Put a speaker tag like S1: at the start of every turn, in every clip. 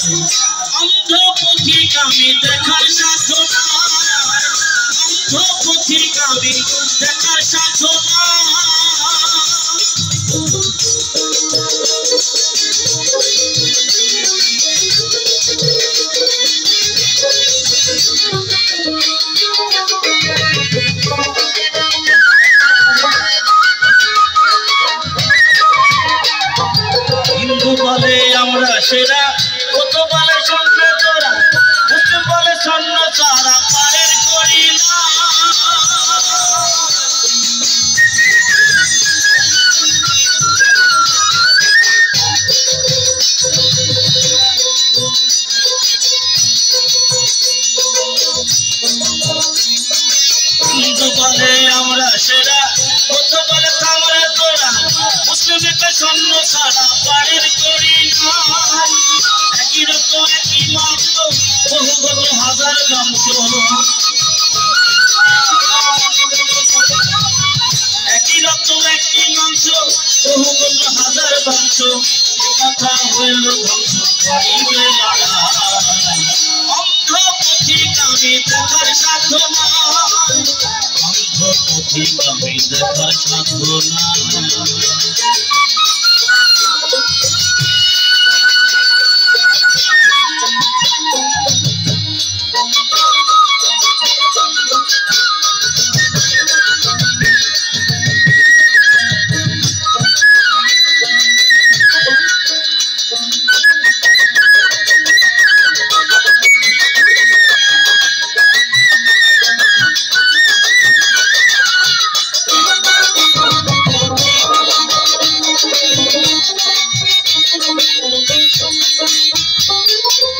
S1: অন্ধ পথিক আমি দেখার সাধনা, অন্ধ পথিক আমি দেখার সাধনা। হিন্দু বলে আমরা সেরা, কত বলে স্বর্ণ তোরা, মুসলিম বলে স্বর্ণ তারা পারের করি না। হিন্দু বলে আমরা সেরা, কত বলে আমরা তোরা, মুসলিমকে স্বর্ণ সারা পারের করি না। একই রক্ত একই মাংস, বহু কত হাজার বংশ, একই রক্ত একই মাংস, বহু কত হাজার বংশ, কথা হইল ধ্বংস করিবে লড়াই। অন্ধ পথিক আমি দেখার সাধনা, অন্ধ পথিক আমি দেখার সাধনা।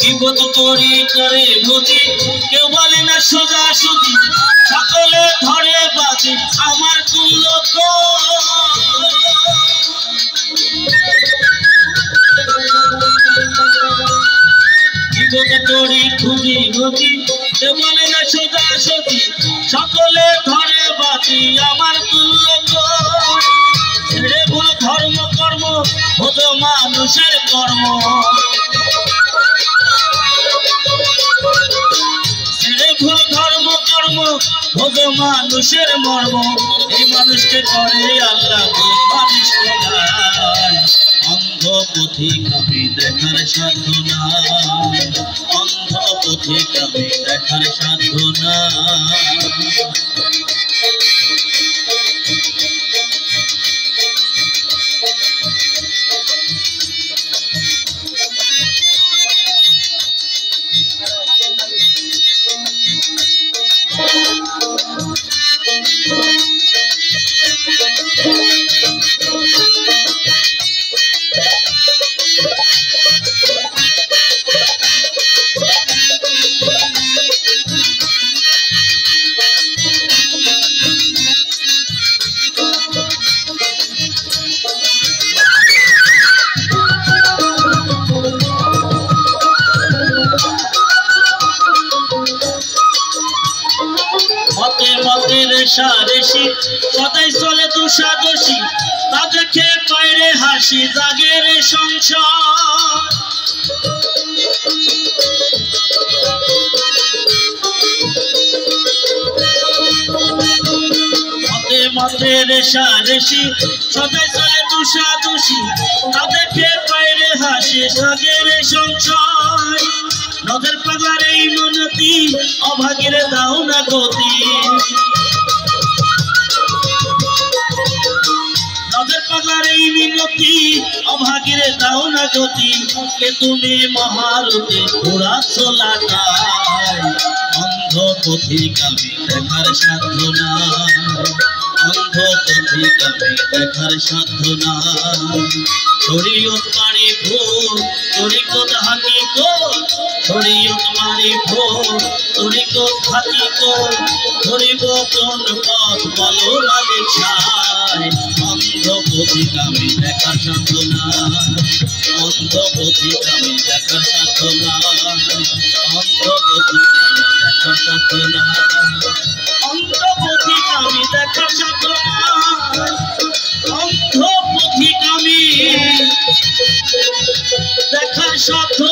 S1: বিপদ করি করে বুঝি, কেউ বলে না সোজা সুজি, সকলে ধরে বাজি আমার তুল্য। বিপদ করি খুঁজি বুঝি, কেউ বলে না সোজা সুজি, সকলে ধরে বাজি আমার তুল্য। ছেড়ে ভুল ধর্ম কর্ম, হতো মানুষের কর্ম, ভুল ধর্ম কর্ম, ভোগ মানুষের মর্ম, এই মানুষকে করে আল্লাহ মানুষ নাই। অন্ধ পথিক আমি দেখার সাধনা, অন্ধ পথিক আমি দেখার সাধনা। মতে মতে রেশারেশি, সদাই চলে দোষাদোষী, তা দেখে বাইরে হাসি জাগে রে সংসার। মতে মতে রেশারেশি, সদাই চলে দোষাদোষী, তা দেখে বাইরে হাসি জাগে রে সংসার। নজর পাগার এই মনতি, অভাগীর দাও না গতি, নজর পাগার এই মিনতি, অভাগীর দাও না গতি। কে তুমি মহারতি ঘোড়াচ্ছ লাটায়, অন্ধ পথিক আমি দেখার সাধনা, অন্ধ পথিক আমি দেখার সাধনা। শরীয়ত মারি ভোর, তরিকত হাকিকত, শরীয়ত মারি ভোর, তরিকত হাকিকত, ধরিব কোন পথ বলো মালিক সায়। অন্ধ পথিক আমি দেখার সাধনা, অন্ধ পথিক আমি দেখার সাধনা, অন্ধ পথিক আমি দেখার সাধনা, অন্ধ পথিক আমি দেখার সাধনা, অন্ধ পথিক আমি দেখার সাধনা।